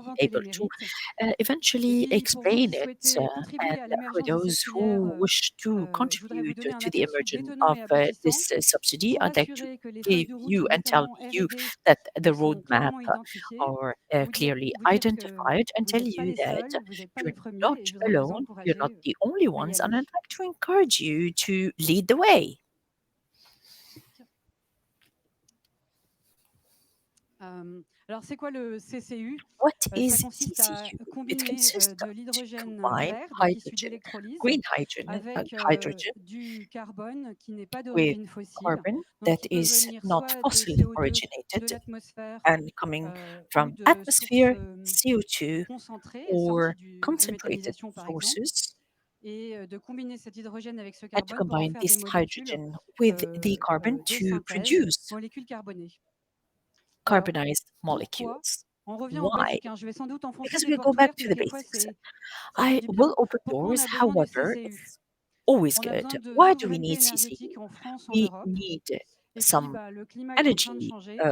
réinventer les able to mérites. Et eventually puis, pour vous explain qui it, souhaitez and contribuer à for l'émergence de cette those filière, who wish to je voudrais vous contribute donner un to the aperçu des emergence tenants of et aboutissants this subsidy, pour I'd like to assurer que les feuilles give de route, you and tell notamment you R&D, that the sont roadmap clairement identifiées. are Vous clearly vous dire que identified, and vous tell n'êtes pas you les that seuls, vous n'êtes pas les you're premiers not et je voudrais vous alone, you're not encourager the only à y ones, and aller. I'd like to encourage you to lead the way. Alors, c'est quoi le CCU? What Ça is consiste à CCU? It combiner consists de to l'hydrogène combine vert, donc issu hydrogen, d'électrolyse, green hydrogen, avec hydrogen du carbone qui n'est pas with d'origine fossile, carbon donc that qui peut is venir not soit de fossil CO2 de originated l'atmosphère and coming ou from de sources atmosphere, CO2, concentrées or sorties de concentrated méthanisation, par exemple, sources, et de combiner cet hydrogène avec ce and to carbone pour en combine faire des this molécules hydrogen with the carbon de to synthèse, produce molécules carbonées. Alors, carbonized pourquoi? molecules. On revient aux Why? basiques, hein, je vais sans doute enfoncer Because des we go portes back ouvertes, to mais the quelquefois basics. ça fait I du will bien. open Pourquoi on doors, a besoin du however, CCU? it's always On a good. besoin de Why do we souveraineté need énergétique CCU? en France, en We Europe, need et puis, some le climat est en train de energy changer,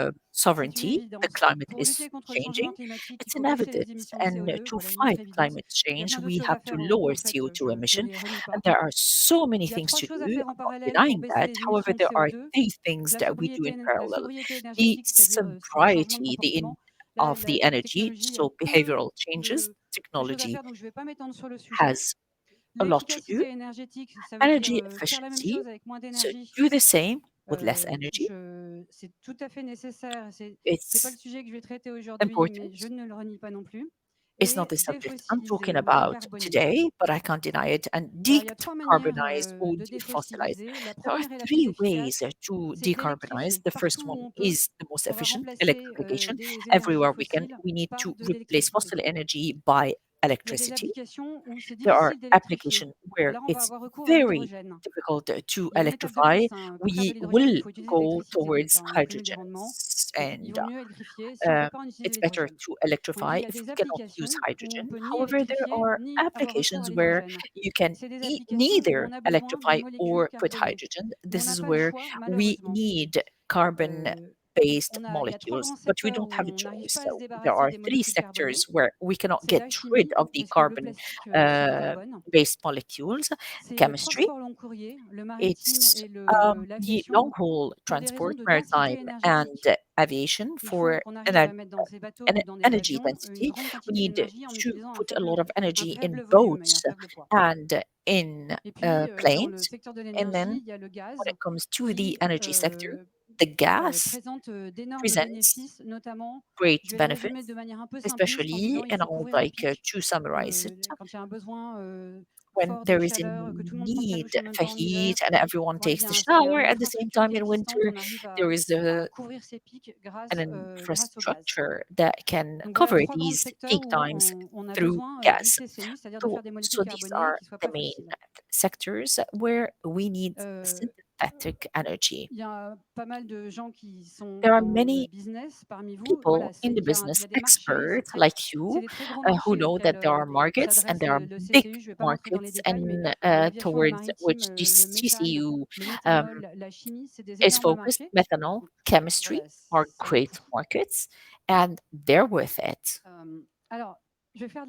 c'est une sovereignty. The évidence. climate Pour is lutter contre le changement changing. climatique, il It's faut an baisser les evidence. émissions de And CO2, to voilà une autre fight évidence. climate Il y a change, plein d'autres we choses have à to faire lower en fait, CO2 je emission. les renie And pas. there are so many Il y a things 3 to choses à do. faire en I'm not parallèle pour denying baisser that. les However, émissions de there are CO2: three things la that we do in sobriété la parallel. sobriété The énergétique, c'est-à-dire, le changement de sobriety, comportement, of the la energy, technologie a so peu behavioral changes, de choses à technology faire, donc je ne vais pas m'étendre sur le sujet. has a lot to do. L'efficacité énergétique, ça veut dire, Energy faire la même efficiency, chose avec moins so d'énergie. do the same with less energy. C'est tout à fait nécessaire, c'est pas le It's sujet que je vais traiter aujourd'hui, mais je important. ne le renie pas non plus. It's not Et the subject I'm talking défossiliser ou about décarboner. today, but I can't deny it. And Alors, il y a 3 manières, decarbonize or de defossilize. défossiliser. La There are première est la plus three ways efficace, to c'est decarbonize. d'électrifier. The first Partout one où on peut, is the most on va efficient, remplacer, electrification. des énergies Everywhere we can, fossiles we need par to de replace l'électricité. fossil energy by Il y a des electricity. applications où c'est There are difficile d'électrifier. applications where Là, on va it's avoir recours à very l'hydrogène. difficult to Il y a une étape de electrify. plus, hein, pour faire de We l'hydrogène, il will faut utiliser de go l'électricité brute, towards hein, on cumule des hydrogen, rendements, donc il and vaut mieux électrifier si on ne peut uh, pas en utiliser it's better l'hydrogène. to On dit: electrify «Il y a if des we cannot use applications où on hydrogen. peut ni However, there électrifier, are ni avoir recours à applications where l'hydrogène». you can C'est des applications où neither on a besoin de electrify molécules or put carbonées, hydrogen. où on This n'a is pas le where choix we malheureusement. need carbon Heu, based il y a 3 molecules, grands but we secteurs don't où have a on n'arrive choice. pas à se So there débarrasser are des three molécules carbonées. sectors where we cannot C'est get la rid chimie, of the parce que le carbon plastique, c'est du carbone. based molecules. C'est le Chemistry, transport long courrier, le maritime it's et the l'aviation, long haul pour des raisons transport, de maritime densité and énergétique. aviation Il faut for qu'on arrive à mettre dans ces bateaux ou dans des energy avions une density. grande We quantité need d'énergie en to utilisant put a lot of un energy in faible volume et un boats faible poids. and in Et puis, dans le planes. secteur de And l'énergie, then il y a le when gaz it comes to the qui, energy sector, the gas présente, d'énormes presents bénéfices, notamment, great je vais le résumer benefits, de manière un peu simpliste en disant: especially, il and I faut would couvrir les like pics, to summarize it, quand il y a un besoin, when fort de there is a chaleur, que tout le monde prend sa need douche en même for temps en hiver. heat and everyone Voilà, il takes y the a il y a shower une at the same infrastructure time qui est in existante, winter. on arrive There is à a couvrir ces pics an grâce au gaz. infrastructure that can Donc voilà cover 3 grands these secteurs peak où times on a through besoin, du gas. CCU, c'est-à-dire de So, faire des molécules so these carbonées are qui ne soient the pas main fossiles. sectors where we need Heu, synthetic energy. il y a pas mal de gens qui sont There are dans le many business parmi vous. Voilà, people in the il y business, a des marchés, experts like c'est you, des très gros who marchés know auxquels, that there are markets and s'adresse there are le big CCU. Je ne vais pas rentrer dans les markets, détails, mais and l'aviation, le towards maritime, which le this méthane, TCU le um, méthanol, la chimie, c'est des is énormes focused. marchés. Methanol, Donc chemistry voilà, are c'est great markets, and they're worth it. alors, je vais faire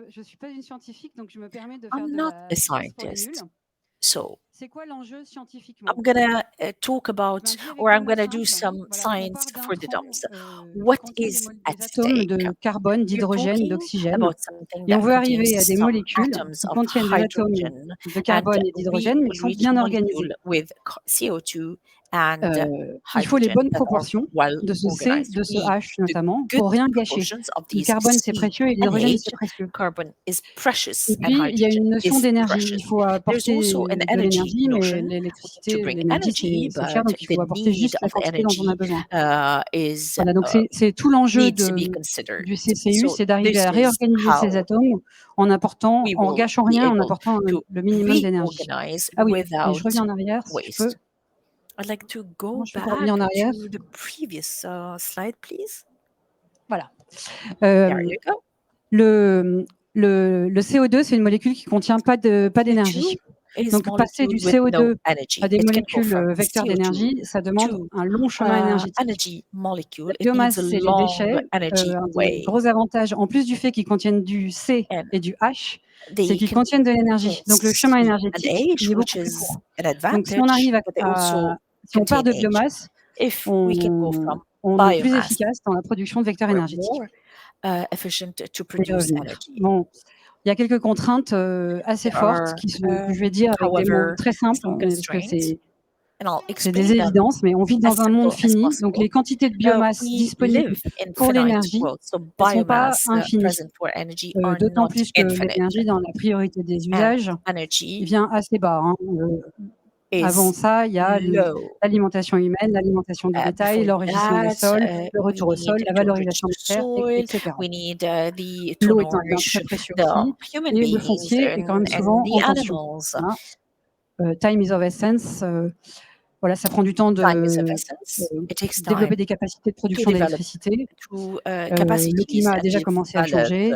je suis pas une scientifique, donc je me permets de faire I'm de not a la science pour les nuls. scientist, so C'est quoi l'enjeu scientifiquement? I'm gonna talk about, Ben, dit avec or des I'm mots gonna do simples, some voilà, on science part for the d'intrants, dumps. qui What contiennent is at des atomes stake? de carbone, We're d'hydrogène, talking d'oxygène, about something et on that veut arriver contains à des some molécules atoms qui of contiennent des atomes hydrogen, de and carbone et we d'hydrogène, mais will qui sont reach bien organisés. molecule with CO2 and Il faut les hydrogen bonnes that are proportions well de ce C, organized. de We ce need H the notamment, good pour rien gâcher. proportions of Le these carbone, c'est C précieux et and l'hydrogène, c'est H. précieux. Carbon is precious Et and puis, il y a hydrogen une notion is d'énergie. Il precious. faut There's apporter also an de energy l'énergie, mais notion. We need to bring l'énergie, energy, c'est cher, but donc il the faut apporter need juste la of the quantité dont on a energy besoin. is Voilà, donc c'est tout l'enjeu needs to be considered. du CCU, So c'est d'arriver this à is réorganiser ces how atomes we en will gâchant be rien, en able apportant, to le minimum d'énergie. reorganize Ah oui, et je without reviens en arrière si je peux. waste. I'd like to Comment go je fais pour revenir en back arrière? to the previous slide, please. Voilà. There Hem, you go. le CO2, c'est une molécule qui contient pas CO2 d'énergie. is Donc passer du molecule with no CO2 energy. à des It can go molécules from vecteurs CO2 d'énergie, ça demande to un long chemin énergétique. energy molecule. La It needs biomasse a et les long déchets, energy un des way. gros avantages, en plus du fait qu'ils contiennent du C And et du H, c'est they qu'ils can contiennent de l'énergie. Donc le chemin C and énergétique, H, il est which beaucoup plus is court. an Donc si on advantage, arrive but they also si on part contain de H. biomasse, If we can go from on est plus biomass, efficace dans la production de vecteurs we're énergétiques. more efficient to Je vais y produce revenir. energy. Bon, il y a quelques contraintes assez There fortes are, que je vais dire avec des mots however, très simples, some parce que constraints, and I'll c'est explain des them évidences, mais on vit as dans un monde simple as fini, donc possible. les quantités de biomasse We disponibles live in pour finite l'énergie, world, so elles sont pas biomass infinies. present for energy are D'autant not plus que infinite. l'énergie dans la priorité des And usages, il energy vient assez bas, hein. Avant is ça, il y a low. l'alimentation humaine, l'alimentation du bétail, Before l'enrichissement des that, sols, le we retour au sol, need la to enrich valorisation the des terres, soil. etc. We need to L'eau est un bien nourish très précieux the aussi, human et le beings foncier est quand même and souvent the en tension. animals. Voilà. Time is of essence. Voilà, ça prend du temps Time is of de essence. It takes développer time des capacités de to production develop d'électricité. Le capacities climat a and déjà commencé à develop changer.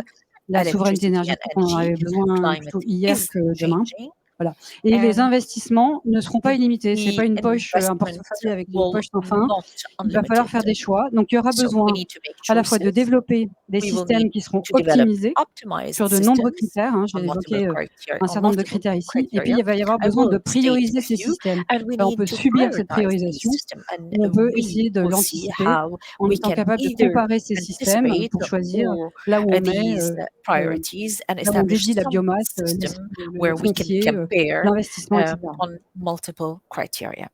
La souveraineté electricity and énergétique, on en energy. avait besoin Climate plutôt hier is que demain. changing. Voilà. Et les And investissements ne seront pas illimités. C'est the pas une poche, un investment portefeuille avec des will poches sans fin. not Il va falloir faire unlimited. des choix. Donc il y aura So we besoin need to make à la fois de choices. développer des We will systèmes need qui seront to develop optimisés optimized sur de nombreux systems critères, hein. J'ai on multiple évoqué un on certain nombre de multiple critères ici. Et puis criteria. il va y avoir I besoin de will state prioriser a ces few, systèmes. and we Alors, on need peut to subir cette prioritize these priorisation systems, and ou on peut we essayer de will see l'anticiper how en we étant can capable de either comparer ces systèmes anticipate pour choisir or là où on met, these priorities and là où on establish dédie la some biomasse, system le where we can foncier, compare l'investissement, etc. on multiple criteria.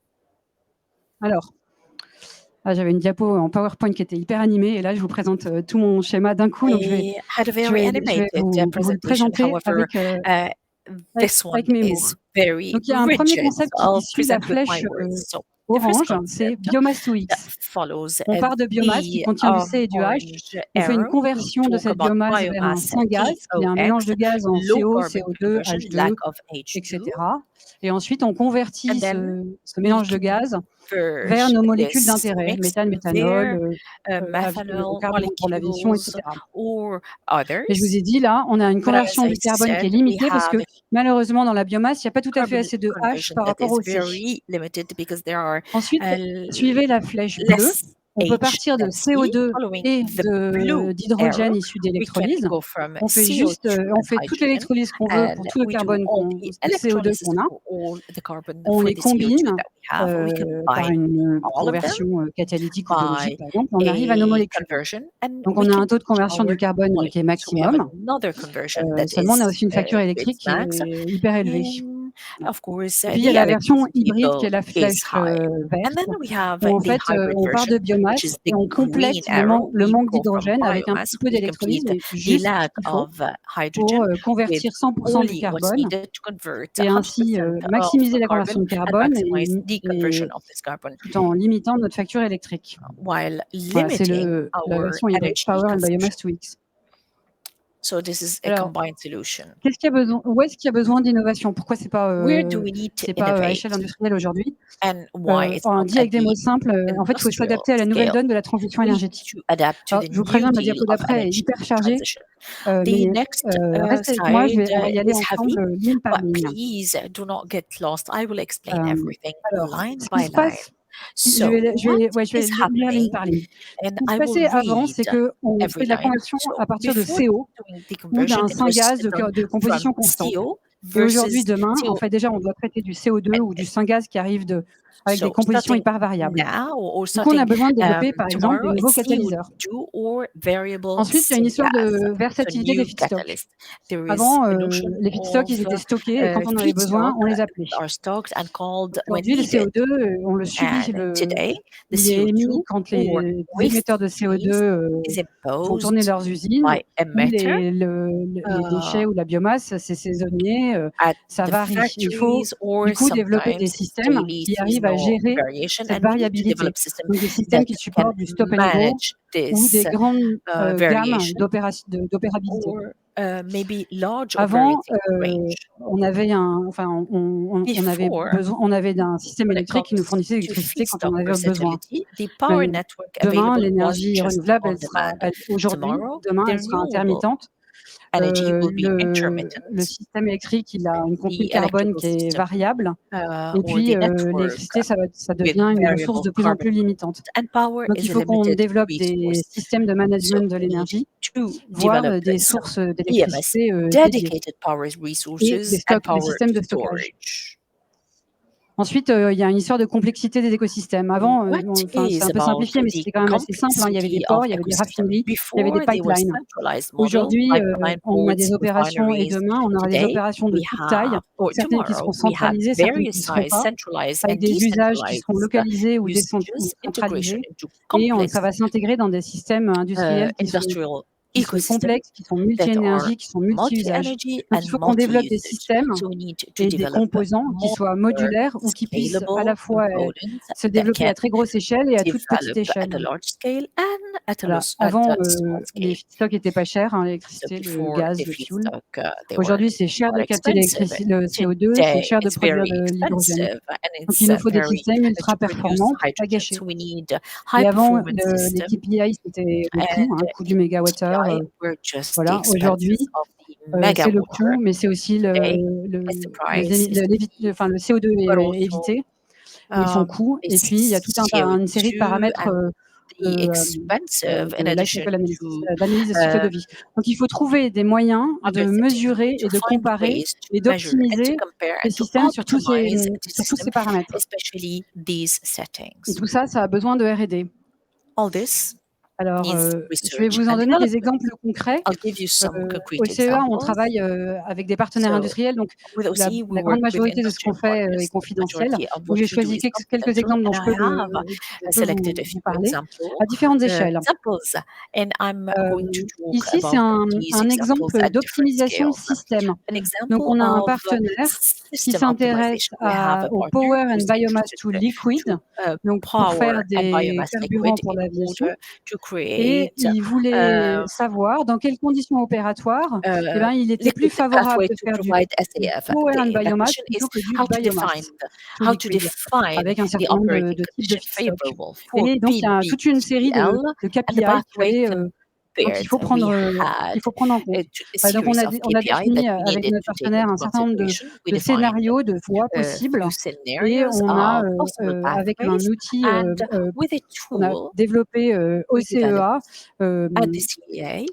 Alors, j'avais une diapo en PowerPoint qui était hyper animée et là je vous présente tout mon schéma d'un coup. Donc I had a je very vais animated vous le presentation. présenter However, this one avec mes mots. is very Donc il y a un premier rigid. concept So I'll qui suit la present with my flèche words. So the first orange, c'est concept biomass to that X. follows On part de biomasse qui the contient du C et du H. orange On fait une arrow. We conversion de talk cette about biomasse vers un biomass syngaz, qui est un mélange TOX, de gaz en low CO, carbon CO2, conversion, H2, lack of H2, etc. Et ensuite, on convertit and then ce mélange de we gaz vers converge nos molécules this d'intérêt, mix méthane, méthanol, their methanol carbone pour l'aviation, molecules etc. or Et je vous others. ai dit, là, on a une But as conversion I du carbone qui est said, we limitée parce que have malheureusement, dans la biomasse, il n'y a pas tout à fait carbon assez de H conversion par that rapport is au C. very limited because there are Ensuite, suivez la flèche bleue. less On peut H partir de than C. CO2 Following et the blue d'hydrogène arrow, issu we can d'électrolyse. go from On fait CO2 juste, on and fait toute hydrogen, l'électrolyse qu'on veut pour and tout le we do carbone, all the le CO2 electrolysis qu'on a. for all the carbon On for les the CO2 combine that we have. We par combine une all of them conversion catalytique ou biologique, by par exemple. On arrive à nos a molécules. conversion, and Donc, we on a can un taux de reach conversion du our carbone qui est molecule. So we have maximum. another conversion that Seulement, on a is aussi une facture to électrique its qui max. est hyper élevée. And of course, Et puis, il y a the la version electricity hybride qui est bill la is flèche high. And verte, then we have où en the fait, hybrid on part de version, which biomasse is et the on complète green arrow. le We manque go from d'hydrogène avec un biomass, petit peu we d'électrolyse, complete mais the juste ce lack qu'il faut of pour hydrogen with convertir 100% du only what's carbone needed to convert et ainsi 100% maximiser of la carbon conversion de and carbone maximize the conversion et of this carbon tout en limitant notre facture électrique. while Voilà, c'est limiting la our version hybride energy Power and consumption. Biomass to X. So this is a Alors, combined solution. où est-ce qu'il y a besoin d'innovation? Pourquoi c'est pas Where do we need to à innovate? échelle industrielle aujourd'hui? And why it's On not dit at avec des the mots simples, en fait, il faut industrial s'adapter à la nouvelle scale? donne de la transition We need énergétique. to adapt to Alors, the je vous new préviens, ma deal diapo of d'après est energy hyper chargée, transition. mais The next restez avec moi, slide on va y aller is heavy, ensemble, ligne par but ligne. please do not get lost. I will explain everything Alors, line ce qui by se line. passe, je So vais what is lire ligne happening, par ligne. and Ce qui se I will passait avant, read c'est qu'on fait every de la line. conversion So à partir de before CO doing the ou conversion, d'un it was syngaz done de from composition constante. CO Et aujourd'hui, versus demain, en CO. fait, déjà, on doit traiter du CO2 ou du syngaz qui arrive avec des So compositions starting hyper variables. now or Du coup, on a starting besoin de développer, par exemple, tomorrow, de nouveaux it's catalyseurs. CO2 or variable Ensuite, il y a une histoire syngas. de So versatilité new des feedstocks. catalyst. There is Avant, a notion les feedstocks, ils of étaient stockés et quand on en avait besoin, feedstock on les appelait. are stocked and called when Aujourd'hui, le needed. CO2, on le subit. And today, the Il est émis CO2 quand or les waste émetteurs de CO2 is font tourner imposed leurs usines. by Ou emitter les déchets ou la biomasse, c'est saisonnier, at ça the varie. Il faut factories or du coup développer des sometimes systèmes daily qui arrivent à seasonal gérer variation, cette and we need to variabilité. develop systems Donc des systèmes that qui can supportent du stop and go manage ou des this grandes gammes variation d'opérabilité. or maybe large Avant, operating range. on avait d'un système When it électrique qui nous comes fournissait to l'électricité quand feedstock on avait besoin. versatility, the power Mais network demain, available was l'énergie just renouvelable, on demand. aujourd'hui, Tomorrow, demain, the elle sera renewable intermittente. energy will be Le intermittent. système électrique, il a une contenu de The carbone electrical qui est system variable et or puis, the network l'électricité, ça with devient une ressource variable de plus en carbon plus limitante. and power Donc il is a faut qu'on limited développe des resource. systèmes de So management de we need l'énergie, to voire, develop des some sources, EMS d'électricité, dédiées dedicated power et resources and des power systèmes de stockage. storage. Ensuite, il y a une histoire de complexité des écosystèmes. Avant, What enfin, c'est is un peu about simplifié, mais the c'était quand même assez simple, hein. Il y avait des complexity ports, of il y avait des ecosystem? raffineries, il y avait des Before they were pipelines. centralized model, Aujourd'hui, pipeline on a ports, des opérations et refineries. demain, on aura des Today opérations de we toute taille, have, or certaines qui seront tomorrow we have centralisées, certaines qui various ne le seront size pas, centralized avec and des usages qui seront decentralized localisés ou usages, integration centralisés into et ça complex va s'intégrer dans des systèmes industriels industrial qui sont ecosystem complexes, qui sont that are multi-énergie, qui sont multi-usages. multi-energy Donc il and faut qu'on développe des multi-usage. systèmes So we need to et des develop composants qui more soient modulaires ou qui puissent à scalable la fois, components se that développer can à très grosse échelle et à toute petite develop échelle. at a large scale and Voilà. Avant, at a small les scale. feedstocks étaient pas chers, hein, So l'électricité, le before gaz, the le fioul. feedstock, they were Aujourd'hui, c'est cher not de capter expensive. le CO2, c'est Today, cher de it's produire very de l'hydrogène. expensive and Donc it's il nous faut des very systèmes ultra to produce performants pour pas hydrogen. gâcher. So we need Et high avant, performance les system, KPI, c'était le coût, and hein, coût du mégawattheure, API were just the voilà. Aujourd'hui, expenses of the c'est le megawatt. coût, mais c'est aussi Today, le it's the les price, émi it's le the l'évi fee, enfin le CO2 but é also évité et son coût et it's puis il y a tout une série de CO2 paramètres, and the de, expensive in de life addition cycle analysis, to d'analyse de cycle de uh, vie. Donc il faut trouver des moyens other de things, mesurer to et de find comparer ways to et measure and to d'optimiser compare les and to systèmes optimize the sur tous system, ces paramètres. especially these Et settings. tout ça, ça a besoin de R&D. All this Alors, needs je vais research vous en and donner des development. exemples concrets. I'll give you some Au concrete CEA, on examples. travaille, avec des partenaires So industriels, donc with OCE, we la grande work with majorité de ce qu'on industrial fait, est partners. The confidentiel. majority of Donc what j'ai we do choisi is quelques confidential, exemples dont and I have je peux selected a few vous parler examples, à différentes échelles. examples, and I'm going to talk Ici, c'est about these un examples exemple at different d'optimisation scales. système. An Donc example on a un of partenaire qui system s'intéresse optimization. We have a au partner power and who's biomass interested to liquid, to donc pour faire power and des biomass liquid carburants pour in l'aviation. order to Et create il voulait savoir dans quelles conditions opératoires, eh ben, il était plus liquid favorable pathway de to faire du provide SAF. power and The biomass question is plutôt que du how to biomass to how to liquid, define avec un the certain nombre operating de types de condition feedstock. favorable for Et donc il y a toute une série PBL de and the KPI pathway donc compared. We il had faut prendre en compte. a Donc series of on a KPI that défini, we avec needed notre to take partenaire into un certain nombre consideration. We de defined scénarios, de voies a possibles few et scenarios on a, of possible avec un pathways, outil, and with a qu'on a tool développé, au we developed CEA, at the CEA,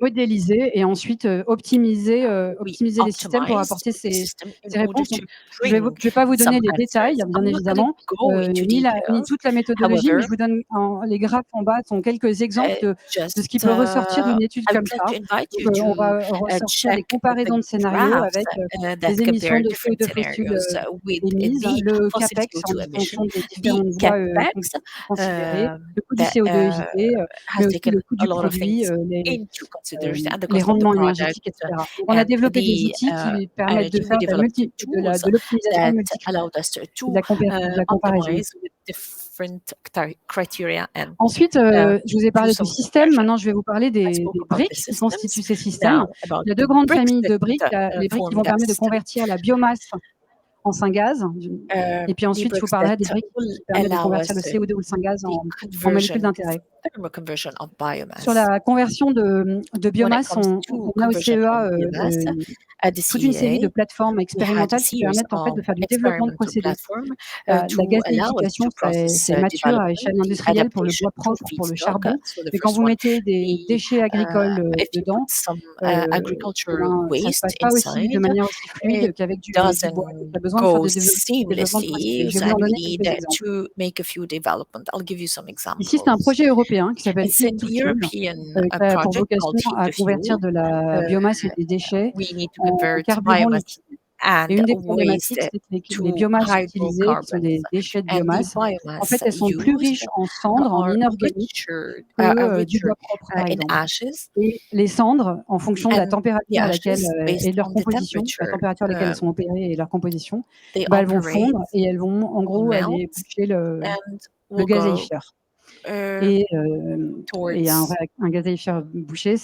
modélisé et ensuite we optimiser les systèmes pour optimized apporter the system in ces order réponses. Donc to bring je vais pas vous some donner les détails, answers. bien I'm not going to évidemment, go into ni details. toute la méthodologie, mais However, je vous donne les graphes en bas sont quelques exemples de ce qui peut ressortir d'une étude I comme would like ça. to invite you Donc, on to va ressortir des check comparaisons the de scénarios graphs avec, that les émissions compare de different CO2 fossiles, scenarios with émises, the le fossil CAPEX en CO2 emission, fonction des the différentes voies, capex considérées, le coût du that CO2 évité, mais has aussi le taken coût a du lot of produit, things into consideration and the les cost of the rendements project énergétiques, etc. Donc on a and développé des the outils qui permettent de energy. We faire developed tools de l'optimisation that multicritère allowed us et to de la comparaison. optimize with different criteria and Ensuite, je vous ai do parlé du some système. comparison. Maintenant, je vais vous parler I des spoke about the briques qui systems. constituent ces systèmes. Now about Il y a the 2 grandes bricks familles de briques. Il y a that les briques qui form vont that permettre de system. convertir la biomasse en syngaz. Et puis The ensuite, je vous bricks parlerai des that briques will qui permettent de allow convertir us le CO2 ou le syngaz the en molécules conversion, d'intérêt. thermal conversion of Sur biomass. la conversion de When it biomasse, comes to on a au conversion of CEA, biomass at the toute une série de CEA, plateformes we had a expérimentales qui series permettent en fait of de faire du développement de experimental procédés. platform La to allow us gazéification, to process c'est mature à development, échelle the industrielle pour le bois adaptation to propre, pour le feedstock. charbon. So the Mais quand first vous one, mettez des the déchets agricoles, if you put dedans, some eh agriculture ben, ça ne se waste passe pas aussi de inside, manière aussi fluide it qu'avec du doesn't bois. Donc il y a besoin de faire go du développement de procédés. seamlessly, Je vais vous and en we donner need quelques exemples. to make a few development. I'll give you some Ici, c'est un examples. projet européen qui s'appelle It's a Heat to Fuel, European qui a pour project called vocation Heat à to Fuel. convertir de la biomasse et des déchets We need to en convert carburant biomass liquide. Et and une des waste problématiques, c'est que les to biomasses utilisées, qui sont hydrocarbons. des déchets de And the biomasse, en fait, biomass elles sont plus used riches en cendres, en are inorganiques que, du richer bois propre, par in exemple. ashes. Et les cendres, en fonction de la And the température à laquelle, ashes, et based de leur on the composition, la temperature température à laquelle elles sont opérées et leur composition, they bah, elles vont operate, fondre et elles vont, en will gros, melt, aller boucher and le will go gazéifieur. uh, Et un towards gazéifieur bouché,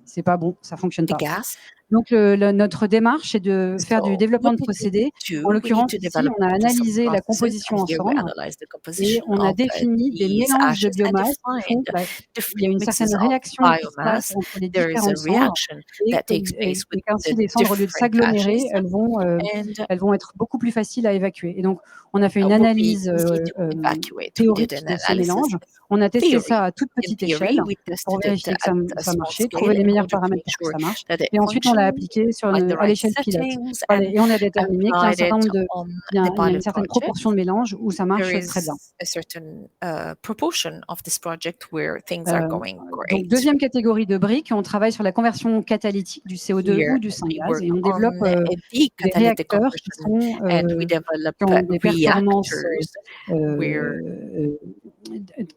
c'est pas bon, ça fonctionne the pas. gas. Donc notre démarche, c'est de faire du So développement what de did we procédés. En do? We need l'occurrence, to ici, develop on a some analysé la processes, composition and here we ensemble analyze the et composition on a of défini des these mélanges de ashes and biomasse qui font defined bah, il y a different une mixes certaine of réaction qui se passe biomass. entre les There is a différentes cendres reaction et that takes place with qu'ainsi the les cendres, au lieu de different s'agglomérer, ashes, and elles vont être beaucoup plus faciles à évacuer. Et donc, on a fait une will be analyse easy to evacuate. We did théorique an de ces analysis mélanges. On a testé ça theory. à toute In petite échelle theory, we pour tested it vérifier que at a ça small marchait, scale trouver les in meilleurs order to paramètres make pour que sure ça marche. that it Et ensuite, on l'a functioned appliqué at the à right l'échelle pilote. settings, Voilà, and et on a déterminé qu'il y a un applied certain it nombre de on il the y a une pilot certaine project. proportion de mélanges où ça marche There très bien. is a certain proportion of this project where things are going Donc great. deuxième catégorie de briques, on travaille sur la conversion catalytique du CO2 Here ou du we syngaz work et on développe, on the des catalytic réacteurs conversion, and we develop qui ont des performances, reactors where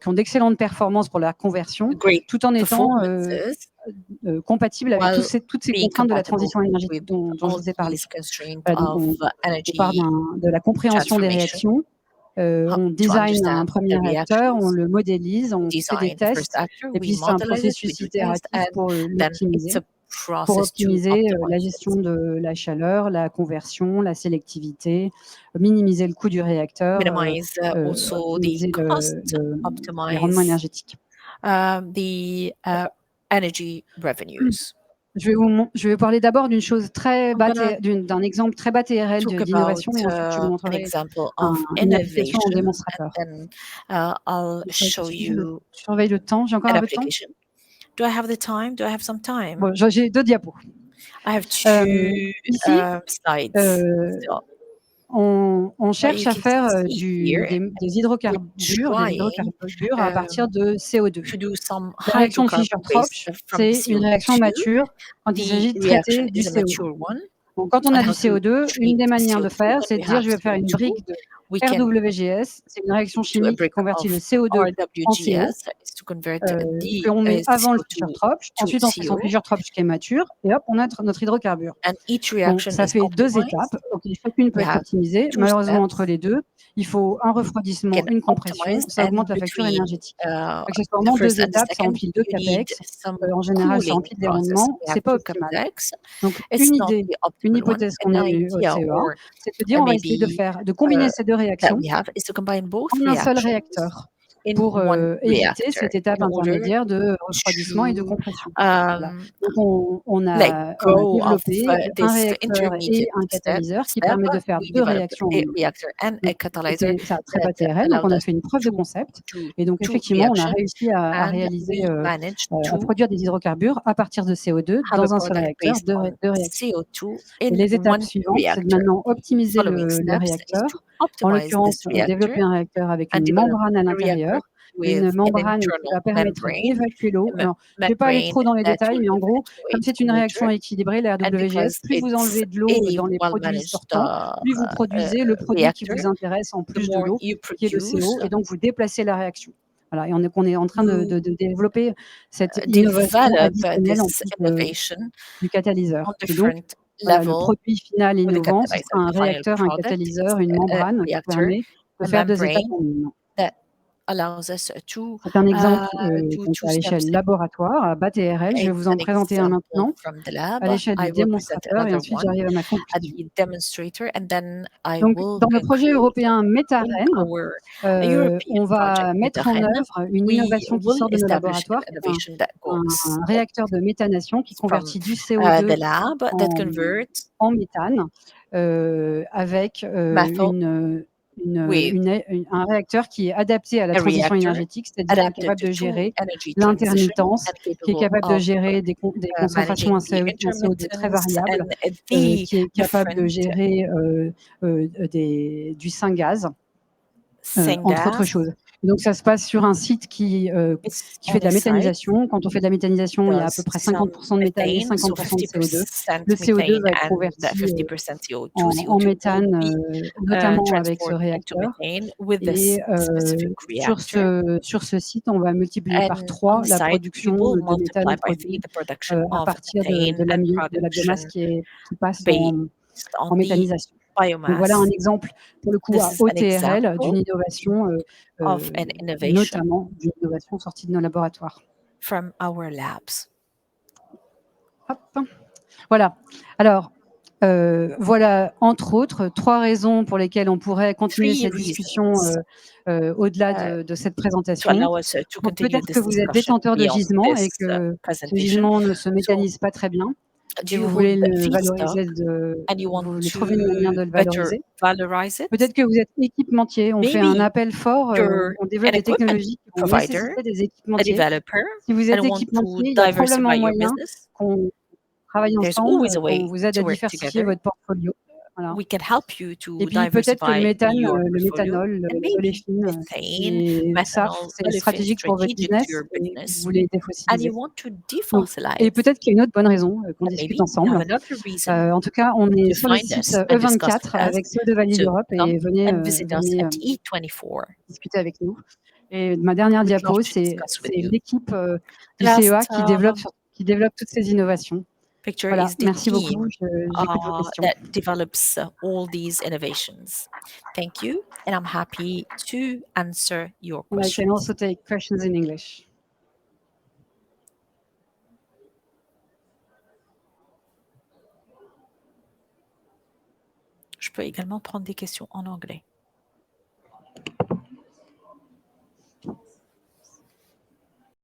qui ont d'excellentes performances pour la conversion, great tout en étant, performances compatibles avec while toutes ces being contraintes de la compatible transition énergétique with dont je all vous ai parlé. these constraints Voilà, donc of on part energy de la compréhension des transformation. réactions, on To design un understand premier the réacteur, on reactions, le modélise, we on fait des design the first tests actor, et we puis c'est un modelize it, we processus do test, itératif and pour then it's l'optimiser. a Pour process to optimiser, la optimize gestion it. de la chaleur, la conversion, la sélectivité, minimiser le coût du réacteur, Minimize also the optimiser cost, les rendements optimize énergétiques. the energy revenues. Je vais parler d'abord d'une chose très I'm gonna d'un exemple très bas TRL talk about d'innovation et ensuite je vous an montrerai example of une application en innovation, and démonstrateur. then I'll show you Je surveille le temps. J'ai encore an un peu de temps? application. Do I have the time? Do I have some time? Bon, j'ai 2 diapos. I have two Ici, slides heu, still. on What cherche you à can faire, see here, des we're trying hydrocarbures à partir de CO2. to do some La réaction hydrocarbon-based Fischer-Tropsch, from c'est une réaction CO2. mature quand il The s'agit de reaction traiter du is a CO2. mature one. Donc quand on On a du how to CO2, une treat des manières de CO2. faire, When c'est de we dire: have «Je vais faire une CO2, brique de we can RWGS», c'est une réaction do a chimique qui brick convertit le of CO2 en CO, RWGS is to convert the qu'on met avant le CO2 Fischer-Tropsch. to Ensuite, on fait son CO, Fischer-Tropsch qui est mature et hop, on a notre hydrocarbure. and each Bon, reaction ça is fait 2 étapes, optimized. donc chacune peut We être have optimisée. 2 Malheureusement, entre steps. les 2, il faut un We refroidissement, can une compression, optimize, ça augmente and la facture between énergétique. the Accessoirement, 2 first and the étapes, ça second, empile 2 you need CAPEX. some En général, ça cooling empile des process. rendements, We c'est have pas 2 optimal. capex. Donc It's not the une optimal one. hypothèse qu'on An a eue au idea, CEA, or c'est de dire on va essayer maybe de combiner ces 2 that réactions we have, is to combine both en un seul reactions réacteur in pour one éviter reactor cette étape in order intermédiaire de refroidissement et de to compression. Voilà. Donc on let a go of développé un this réacteur et intermediate un catalyseur qui step. permet de faire We 2 developed réactions en a même temps. reactor and a Donc catalyzer ça a très bas that TRL, donc on allowed a us fait une preuve de to concept do et donc 2 effectivement, on a reactions, réussi à and réaliser, we managed à to produire des hydrocarbures à partir de CO2 have a dans un seul product réacteur, based on 2 réactions. CO2 Et in les étapes one suivantes, c'est de reactor. maintenant optimiser Following le steps is to réacteur. En optimize l'occurrence, this reactor développer un réacteur avec and une develop membrane à a reactor l'intérieur, une with an membrane qui internal va permettre membrane, d'évacuer l'eau. a Alors, je ne vais pas aller membrane trop dans les that détails, will mais en gros, comme evacuate c'est une réaction water, équilibrée, la and RWGS, because plus vous it's enlevez de l'eau a dans les produits well-managed sortants, plus vous produisez le produit qui reactor, vous intéresse en the plus de more l'eau, you qui est le produce, CO, et donc vous déplacez la réaction. Voilà, et on est en train you de développer cette innovation develop additionnelle en this plus innovation du on catalyseur. Et donc, different voilà, le level produit final with the innovant, ce catalyzer. sera un The final réacteur, un product is catalyseur, une a membrane qui reactor, permet de a faire 2 étapes membrane en 1. that allows us to C'est un exemple, do donc 2 à steps l'échelle in. laboratoire, à bas TRL. Je vais vous It's en an présenter un example maintenant from the lab. à l'échelle du I will present démonstrateur et another ensuite one j'arrive à ma at conclusion. the demonstrator, and then I Donc will dans le projet conclude. européen In META-REN, our on European project, va mettre en MetaREN, œuvre une we innovation qui will sort de nos establish an laboratoires, qui est innovation that goes un réacteur de méthanation qui from convertit du the CO2 lab that en converts en méthane, avec methyl with un réacteur qui est adapté à la a transition reactor énergétique, c'est-à-dire qui est adapted capable de to gérer energy transition l'intermittence, and qui est capable capable de of gérer des concentrations managing the en CO2 très intermittence variables, and the qui est capable de different gérer, du syngaz, entre autres syngas. choses. Donc ça se passe sur un site It's qui fait on de la a site, méthanisation. Quand on fait de la méthanisation, il y a à peu does près some 50% de méthane et methane, so 50% de CO2. 50% Le CO2 methane va être and converti, 50% CO2. en CO2 will méthane, be notamment avec ce transformed into réacteur. methane with this Et specific reactor. sur ce site, on va multiplier par And on 3 the la site, we production will de méthane multiply by 3 produit, the production à of partir methane de and la biomasse production qui passe based en on the méthanisation. Donc voilà un biomass. exemple, pour le coup, This à is haut an TRL d'une example innovation, of an innovation notamment d'une innovation sortie de nos laboratoires. from our labs. Hop. Voilà. Alors, voilà, entre autres, 3 raisons pour lesquelles on pourrait continuer Three cette discussion, reasons au-delà uh, de cette to présentation. allow us to Donc continue peut-être this que vous êtes discussion détenteur de beyond gisements et this que ce presentation. gisement ne se So, méthanise pas très bien do et you vous hold voulez le feedstock valoriser and you want vous voulez trouver une manière to de le better valoriser. valorize it? Peut-être que vous êtes équipementier. On fait un Maybe appel fort, you're on développe an des equipment technologies qui vont provider, nécessiter des a équipementiers. developer, Si vous and êtes want to équipementier, il y a diversify probablement your moyen business. qu'on travaille There's ensemble, always a qu'on way vous aide to à work diversifier together. votre portfolio. Voilà. We can help you Et to puis peut-être que le diversify méthane, your le portfolio, méthanol, and maybe l'oléfine, methane, SAF, methanol, c'est olefin stratégique pour votre strategic to business your et vous business, voulez and you défossiliser. want to Donc et defossilize. peut-être qu'il y a une autre bonne raison, qu'on And discute maybe you have ensemble. another reason En tout cas, on est to sur le find site, us and discuss E24 with us. avec Sol de Vallée So d'Europe come et venez, and visit us venez, at E24. discuter avec nous. Et ma dernière We'd love diapo, to discuss with c'est you. l'équipe, The du CEA last qui développe toutes ces innovations. picture Voilà, is the merci team beaucoup, j'écoute vos questions. that develops all these innovations. Thank you, and I'm happy to answer your And I can questions. also take questions in English. Je peux également prendre des questions en anglais.